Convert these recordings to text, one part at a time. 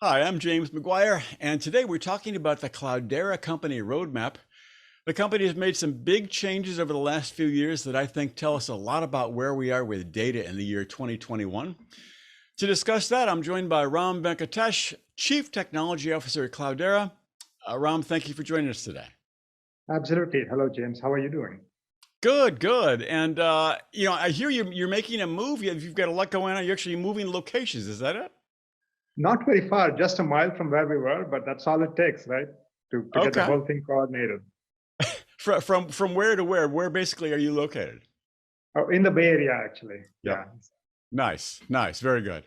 Hi, I'm James McGuire, and today we're talking about the Cloudera Company Roadmap. The company has made some big changes over the last few years that I think tell us a lot about where we are with data in the year 2021. To discuss that, I'm joined by Ram Venkatesh, Chief Technology Officer at Cloudera. Ram, thank you for joining us today. Absolutely. Hello, James. How are you doing? Good, good. And I hear you're making a move. You've got a lot going on. You're actually moving locations. Is that it? Not very far, just a mile from where we were, but that's all it takes, right? To get the whole thing coordinated. From where to where? Where basically are you located? Oh, in the Bay Area, actually. Yep. Yeah. Nice, nice, very good.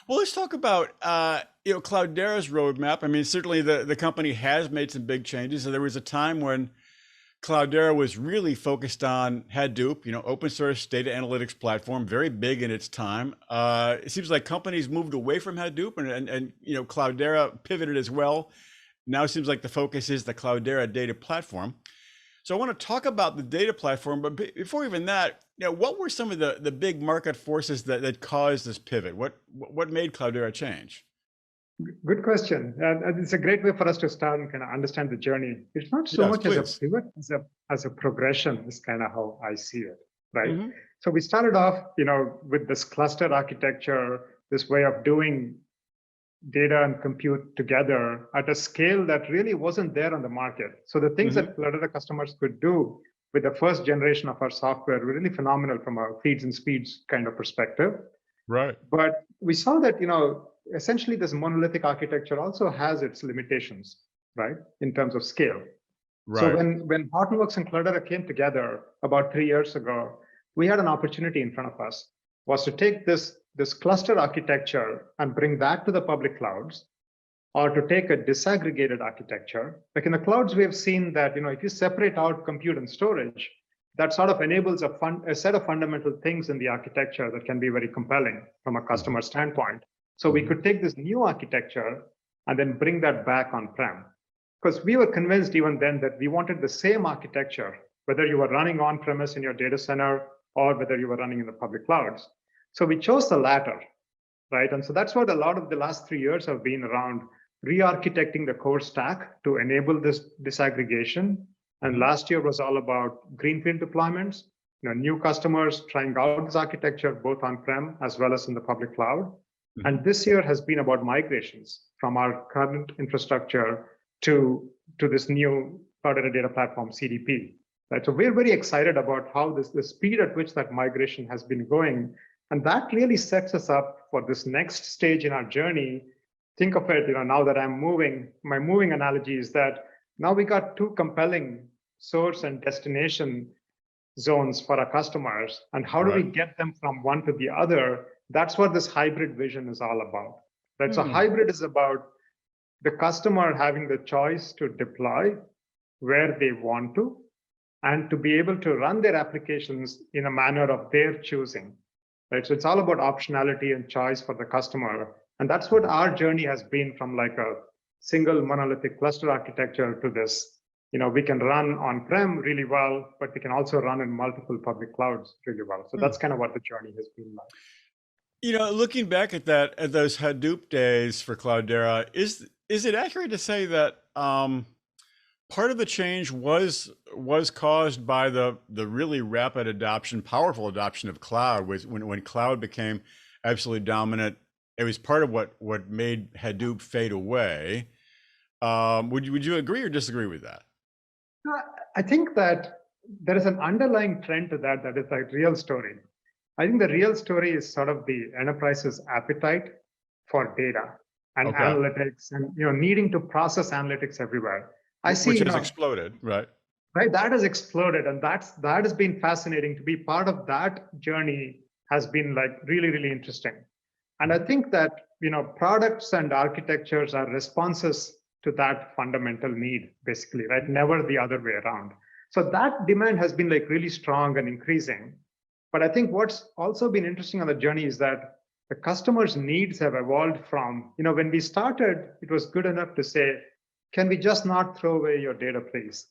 Well, let's talk about Cloudera's roadmap. I mean, certainly the company has made some big changes. So there was a time when Cloudera was really focused on Hadoop, open source data analytics platform, very big in its time. It seems like companies moved away from Hadoop and Cloudera pivoted as well. Now it seems like the focus is the Cloudera data platform. So I want to talk about the data platform, but before even that, what were some of the big market forces that caused this pivot? What made Cloudera change? Good question. And it's a great way for us to start and kind of understand the journey. It's not so much as a pivot, as a progression is kind of how I see it, right? Mm-hmm. So we started off, with this cluster architecture, this way of doing data and compute together at a scale that really wasn't there on the market. So the things that Cloudera customers could do with the first generation of our software were really phenomenal from a feeds and speeds kind of perspective. Right. But we saw that, essentially this monolithic architecture also has its limitations, right, in terms of scale. Right. So when Hortonworks and Cloudera came together about 3 years ago, we had an opportunity in front of us, was to take this cluster architecture and bring that to the public clouds, or to take a disaggregated architecture. Like in the clouds, we have seen that, if you separate out compute and storage, that sort of enables a set of fundamental things in the architecture that can be very compelling from a customer standpoint. So we could take this new architecture and then bring that back on-prem. Because we were convinced even then that we wanted the same architecture, whether you were running on-premise in your data center or whether you were running in the public clouds. So we chose the latter, right? And so that's what a lot of the last 3 years have been around re-architecting the core stack to enable this disaggregation. And last year was all about greenfield deployments, new customers trying out this architecture, both on-prem as well as in the public cloud. And this year has been about migrations from our current infrastructure to this new Cloudera Data Platform, CDP. Right? So we're very excited about how the speed at which that migration has been going. And that really sets us up for this next stage in our journey. Think of it, now that I'm moving, my moving analogy is that now we got two compelling source and destination zones for our customers. And how do we get them from one to the other? That's what this hybrid vision is all about. Right? So hybrid is about the customer having the choice to deploy where they want to, and to be able to run their applications in a manner of their choosing. Right? So it's all about optionality and choice for the customer. And that's what our journey has been, from like a single monolithic cluster architecture to this. We can run on-prem really well, but we can also run in multiple public clouds really well. So that's kind of what the journey has been like. Looking back at those Hadoop days for Cloudera, is it accurate to say that part of the change was caused by the really rapid adoption, powerful adoption of cloud? When cloud became absolutely dominant, it was part of what made Hadoop fade away. Would you agree or disagree with that? I think that there is an underlying trend to that is a real story. I think the real story is sort of the enterprise's appetite for data and analytics, and needing to process analytics everywhere. Which has exploded, right? Right, that has exploded, and that has been fascinating. To be part of that journey has been like really, really interesting. And I think that products and architectures are responses to that fundamental need, basically, right? Never the other way around. So that demand has been like really strong and increasing. But I think what's also been interesting on the journey is that the customer's needs have evolved from, when we started, it was good enough to say, can we just not throw away your data, please?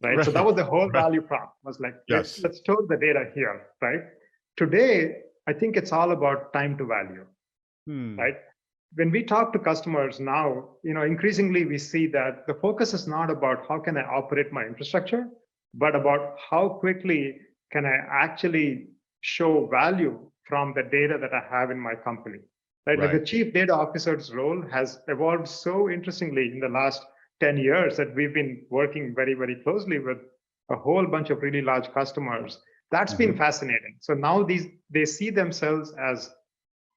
Right? So that was the whole value prop, was like, let's store the data here, right? Today, I think it's all about time to value, right? when we talk to customers now, increasingly we see that the focus is not about how can I operate my infrastructure, but about how quickly can I actually show value from the data that I have in my company. Right? Like the chief data officer's role has evolved so interestingly in the last 10 years that we've been working very, very closely with a whole bunch of really large customers. That's been fascinating. So now they see themselves as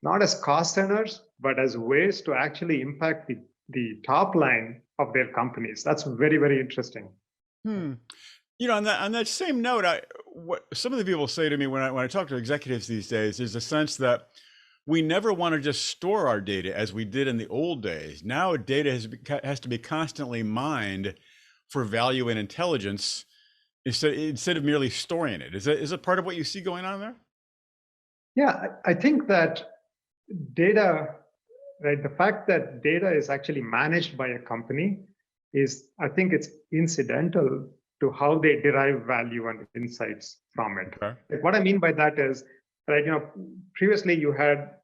not as cost centers, but as ways to actually impact the top line of their companies. That's very, very interesting. On that same note, what some of the people say to me when I talk to executives these days is a sense that we never want to just store our data as we did in the old days. Now data has to be constantly mined for value and intelligence instead of merely storing it. Is it part of what you see going on there? Yeah, I think that data, right? The fact that data is actually managed by a company I think it's incidental to how they derive value and insights from it. Okay. Like what I mean by that is, right, previously you had,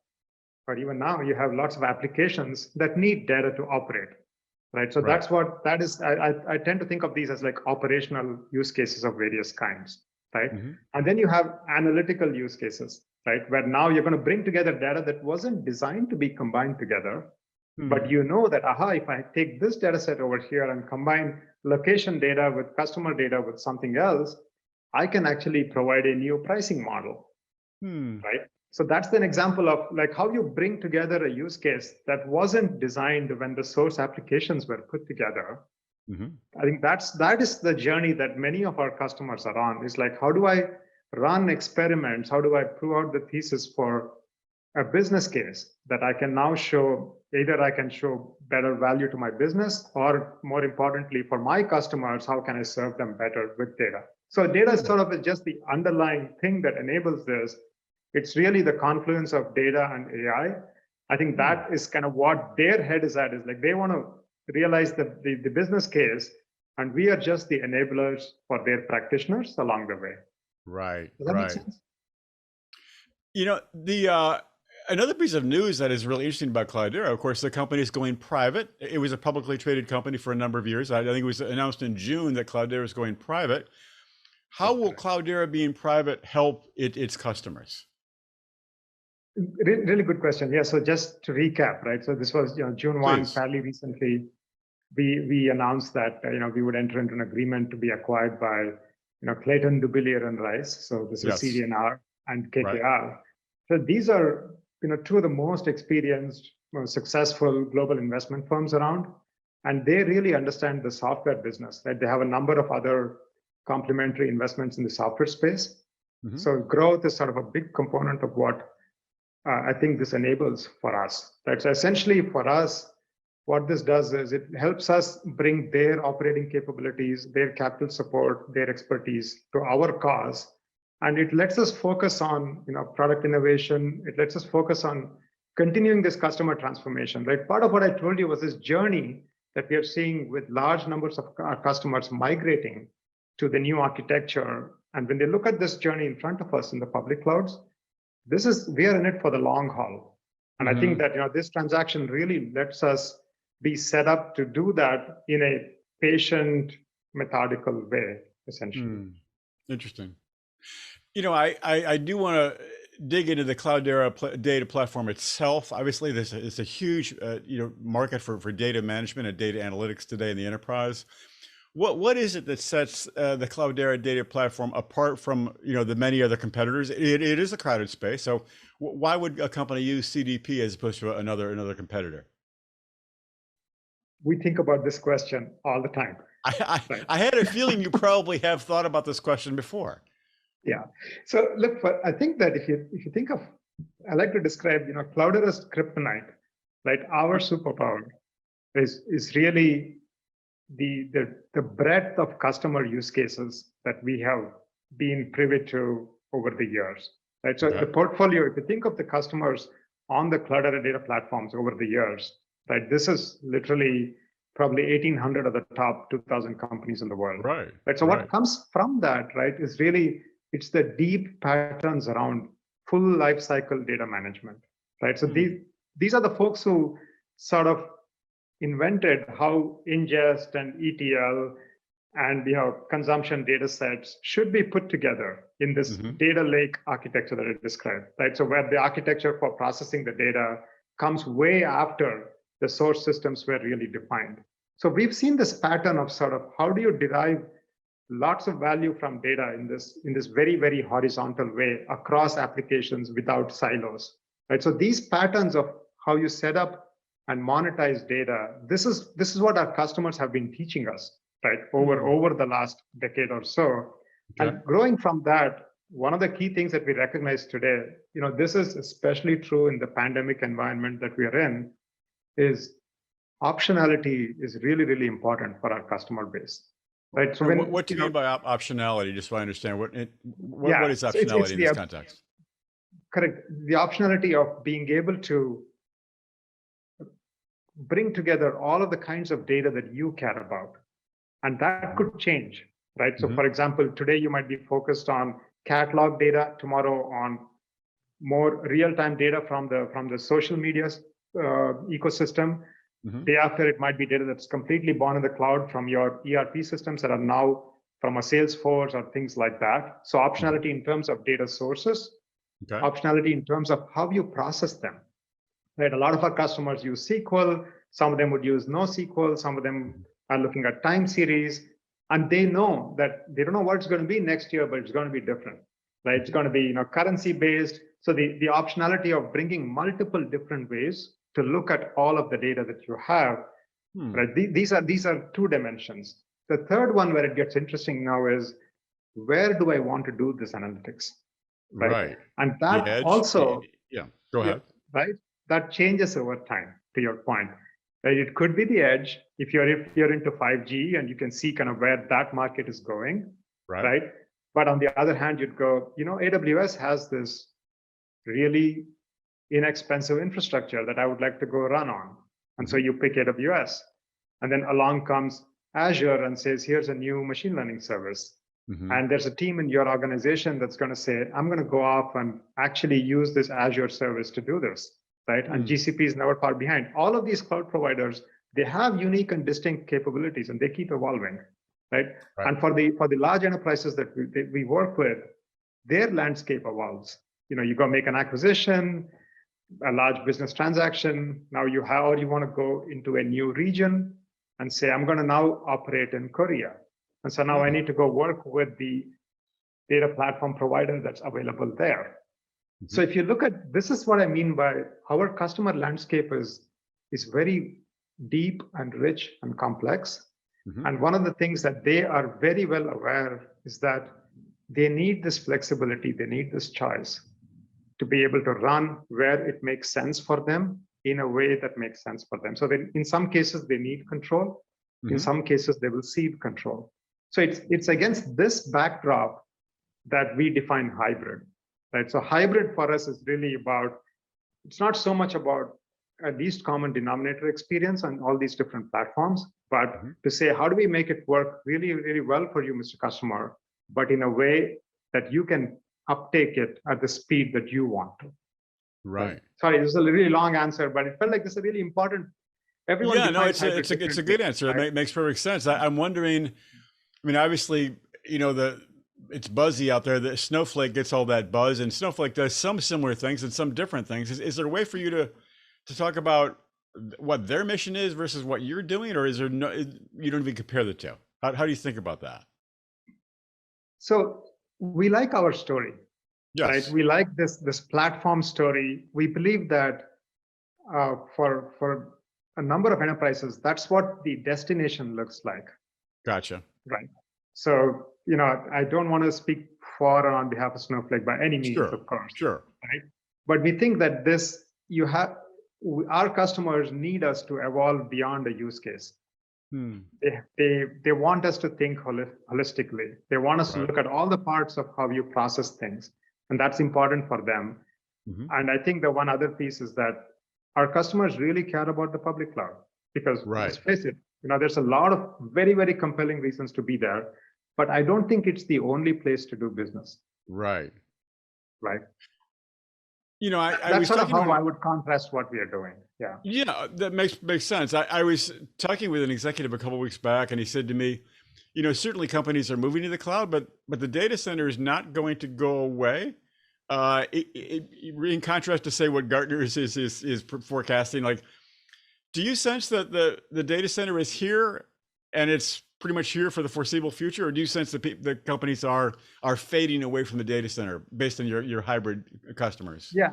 or even now you have lots of applications that need data to operate, right? So that's what that is. I tend to think of these as like operational use cases of various kinds, right? And then you have analytical use cases, right? Where now you're going to bring together data that wasn't designed to be combined together, but you know that, if I take this data set over here and combine location data with customer data with something else, I can actually provide a new pricing model, right? So that's an example of like how you bring together a use case that wasn't designed when the source applications were put together. I think that is the journey that many of our customers are on. Is like, how do I run experiments? How do I prove out the thesis for a business case that I can now show, either I can show better value to my business, or more importantly for my customers, how can I serve them better with data? So data is sort of just the underlying thing that enables this. It's really the confluence of data and AI. I think that is kind of what their head is at, is like they want to realize the business case, and we are just the enablers for their practitioners along the way. Right. Does that make sense? Another piece of news that is really interesting about Cloudera, of course, the company is going private. It was a publicly traded company for a number of years. I think it was announced in June that Cloudera is going private. How will Cloudera being private help its customers? Really good question. Yeah. So just to recap, right? So this was June 1, fairly recently. We announced that we would enter into an agreement to be acquired by Clayton, Dubilier and Rice. So this is CD&R and KKR. So these are two of the most experienced, most successful global investment firms around, and they really understand the software business. Right? They have a number of other complementary investments in the software space. So growth is sort of a big component of what I think this enables for us. Right? So essentially for us, what this does is it helps us bring their operating capabilities, their capital support, their expertise to our cause. And it lets us focus on product innovation. It lets us focus on continuing this customer transformation. Right? Part of what I told you was this journey that we are seeing with large numbers of our customers migrating to the new architecture. And when they look at this journey in front of us in the public clouds, we are in it for the long haul. And I think that this transaction really lets us be set up to do that in a patient, methodical way, essentially. Interesting. I do want to dig into the Cloudera data platform itself. Obviously, it's a huge market for data management and data analytics today in the enterprise. What is it that sets the Cloudera data platform apart from the many other competitors? It is a crowded space. So why would a company use CDP as opposed to another competitor? We think about this question all the time. I had a feeling you probably have thought about this question before. Yeah. So look, I think that if you think of, I like to describe, Cloudera's kryptonite, right? Our superpower is really the breadth of customer use cases that we have been privy to over the years, right? So the portfolio, if you think of the customers on the Cloudera data platforms over the years, right? This is literally probably 1,800 of the top 2,000 companies in the world. Right. So what comes from that, right, is really, it's the deep patterns around full life cycle data management, right? So these are the folks who sort of invented how ingest and ETL and consumption data sets should be put together in this data lake architecture that I described, right? So where the architecture for processing the data comes way after the source systems were really defined. So we've seen this pattern of sort of how do you derive lots of value from data in this very, very horizontal way across applications without silos, right? So these patterns of how you set up and monetize data, this is what our customers have been teaching us, right, over the last decade or so. Okay. And growing from that, one of the key things that we recognize today, this is especially true in the pandemic environment that we are in, is optionality is really, really important for our customer base. Right. So what do you mean by optionality? Just so I understand what is optionality in this context? Correct. The optionality of being able to bring together all of the kinds of data that you care about. And that could change, right? So for example, today you might be focused on catalog data, tomorrow on more real-time data from the social media ecosystem. Day after, it might be data that's completely born in the cloud from your ERP systems that are now from a Salesforce or things like that. So optionality in terms of data sources, optionality in terms of how you process them. Right, a lot of our customers use SQL. Some of them would use NoSQL. Some of them are looking at time series, and they know that they don't know what it's going to be next year, but it's going to be different. Right, it's going to be currency based. So the optionality of bringing multiple different ways to look at all of the data that you have. Right, these are two dimensions. The third one where it gets interesting now is where do I want to do this analytics? Right, and that also go ahead. Right. That changes over time, to your point. Right? It could be the edge if you're into 5G and you can see kind of where that market is going, right? But on the other hand, you'd go, AWS has this really inexpensive infrastructure that I would like to go run on. And so you pick AWS. And then along comes Azure and says, here's a new machine learning service. And there's a team in your organization that's going to say, I'm going to go off and actually use this Azure service to do this. Right? And GCP is never far behind. All of these cloud providers, they have unique and distinct capabilities, and they keep evolving, right? And for the large enterprises that we work with, their landscape evolves. You go make an acquisition, a large business transaction. Now you want to go into a new region and say, I'm going to now operate in Korea. And so now I need to go work with the data platform provider that's available there. So if you look at, this is what I mean by our customer landscape is very deep and rich and complex. And one of the things that they are very well aware is that they need this flexibility, they need this choice to be able to run where it makes sense for them in a way that makes sense for them. So in some cases, they need control. In some cases, they will cede control. So it's against this backdrop that we define hybrid. Right. So hybrid for us is really about, it's not so much about a least common denominator experience on all these different platforms, but to say, how do we make it work really, really well for you, Mr. Customer, but in a way that you can uptake it at the speed that you want to. Right. Sorry, this is a really long answer, but it felt like this is a really important. Everyone. Yeah, no, it's a good answer. Right? It makes perfect sense. I'm wondering. I mean, obviously, it's buzzy out there. That Snowflake gets all that buzz, and Snowflake does some similar things and some different things. Is there a way for you to talk about what their mission is versus what you're doing, or is there no? You don't even compare the two. How do you think about that? So we like our story. Yes. Right? We like this platform story. We believe that for a number of enterprises, that's what the destination looks like. Gotcha. Right. So, I don't want to speak for or on behalf of Snowflake by any means, of course. Sure. Right. But we think that our customers need us to evolve beyond a use case. They want us to think holistically. They want us to look at all the parts of how you process things. And that's important for them. And I think the one other piece is that our customers really care about the public cloud because let's face it, there's a lot of very, very compelling reasons to be there, but I don't think it's the only place to do business. Right. I That's was sort of talking to how I would contrast what we are doing. Yeah. yeah, that makes sense. I was talking with an executive a couple of weeks back, and he said to me, certainly companies are moving to the cloud, but the data center is not going to go away. In contrast to say what Gartner is forecasting, like, do you sense that the data center is here and it's pretty much here for the foreseeable future, or do you sense that the companies are fading away from the data center based on your hybrid customers? Yeah.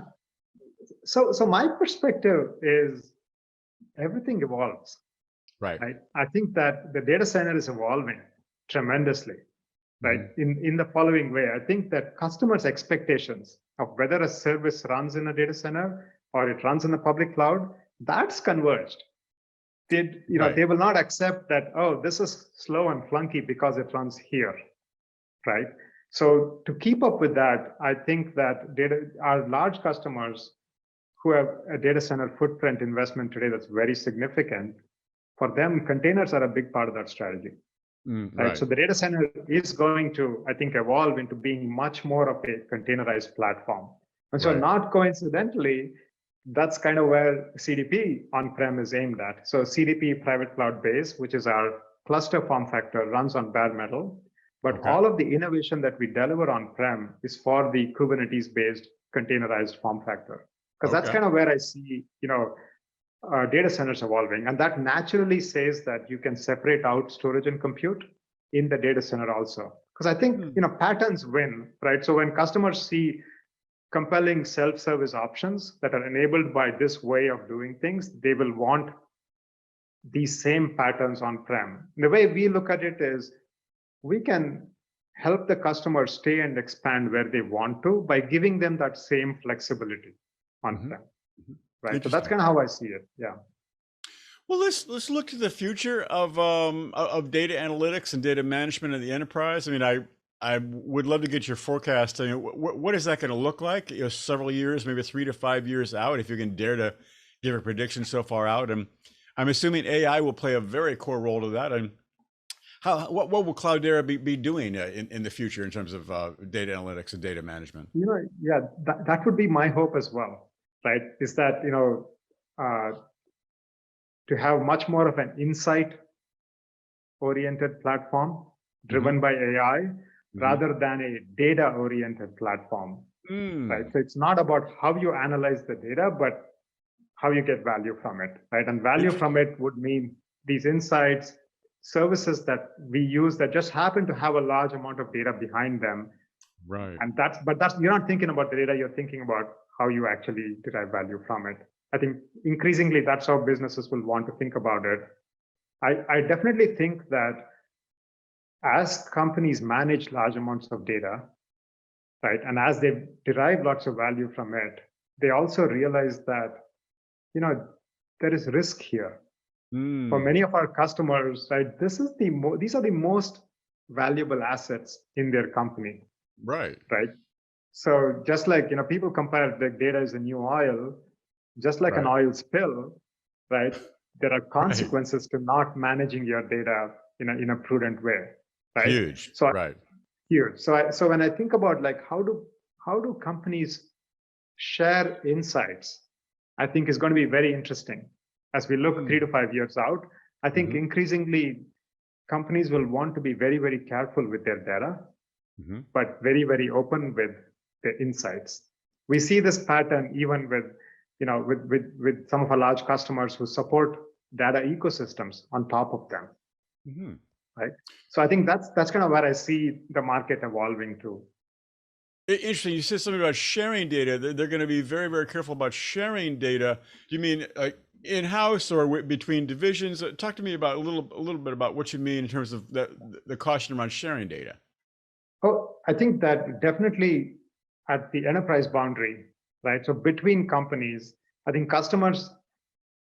So my perspective is everything evolves, Right. right? I think that the data center is evolving tremendously, right? In the following way, I think that customers' expectations of whether a service runs in a data center or it runs in the public cloud, that's converged. They will not accept that, oh, this is slow and clunky because it runs here, right? So to keep up with that, I think that our large customers who have a data center footprint investment today that's very significant, for them, containers are a big part of that strategy. Right. So the data center is going to, I think, evolve into being much more of a containerized platform. And so not coincidentally, that's kind of where CDP on-prem is aimed at. So CDP private cloud base, which is our cluster form factor, runs on bare metal. But all of the innovation that we deliver on-prem is for the Kubernetes-based containerized form factor. Because that's kind of where I see, data centers evolving. And that naturally says that you can separate out storage and compute in the data center also. Because I think, patterns win, right? So when customers see compelling self-service options that are enabled by this way of doing things, they will want these same patterns on-prem. The way we look at it is we can help the customer stay and expand where they want to by giving them that same flexibility on-prem. Right. So that's kind of how I see it. Yeah. Well, let's look to the future of data analytics and data management in the enterprise. I mean, I would love to get your forecast. I mean, what is that going to look like? Several years, maybe 3 to 5 years out, if you can dare to give a prediction so far out. And I'm assuming AI will play a very core role to that. And what will Cloudera be doing in the future in terms of data analytics and data management? Yeah, that would be my hope as well. Right, is that to have much more of an insight-oriented platform driven by AI rather than a data-oriented platform. Right, so it's not about how you analyze the data, but how you get value from it. Right, and value from it would mean these insights, services that we use that just happen to have a large amount of data behind them. Right, and that's you're not thinking about the data, you're thinking about how you actually derive value from it. I think increasingly that's how businesses will want to think about it. I definitely think that as companies manage large amounts of data, right, and as they derive lots of value from it, they also realize that, there is risk here. For many of our customers, right, these are the most valuable assets in their company. Right. So just like, people compare the data is the new oil, just like an oil spill, right? There are consequences to not managing your data in a prudent way, right? Huge. So when I think about like how do companies share insights, I think is going to be very interesting as we look 3 to 5 years out. I think increasingly companies will want to be very, very careful with their data, but very, very open with the insights. We see this pattern even with, with some of our large customers who support data ecosystems on top of them. Right. So I think that's kind of where I see the market evolving to. Interesting. You said something about sharing data. They're going to be very, very careful about sharing data. Do you mean in-house or between divisions? Talk to me about a little bit about what you mean in terms of the caution around sharing data. Oh, I think that definitely at the enterprise boundary, right? So between companies, I think customers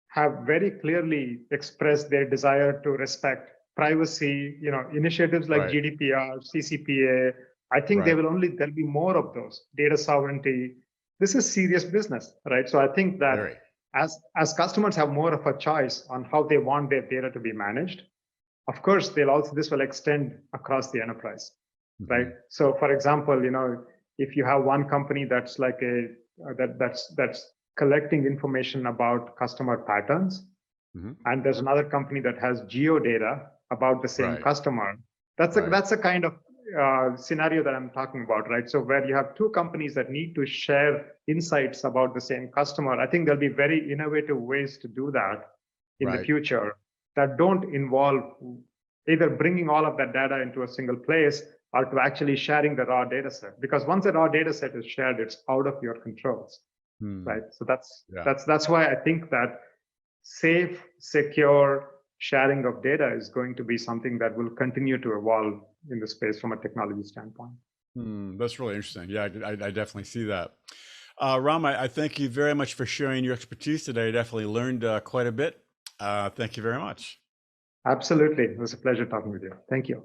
have very clearly expressed their desire to respect privacy, initiatives like GDPR, CCPA. I think there'll be more of those. Data sovereignty. This is serious business, right? So I think that as customers have more of a choice on how they want their data to be managed, of course, this will extend across the enterprise. Right. So for example, if you have one company that's like a that's collecting information about customer patterns. Mhm. And there's another company that has geo data about the same Right. customer. That's a kind of scenario that I'm talking about, right? So where you have two companies that need to share insights about the same customer, I think there'll be very innovative ways to do that in the future that don't involve either bringing all of that data into a single place or to actually sharing the raw data set. Because once the raw data set is shared, it's out of your controls, right? So that's why I think that safe, secure sharing of data is going to be something that will continue to evolve in the space from a technology standpoint. That's really interesting. Yeah, I definitely see that. Ram, I thank you very much for sharing your expertise today. I definitely learned quite a bit. Thank you very much. Absolutely. It was a pleasure talking with you. Thank you.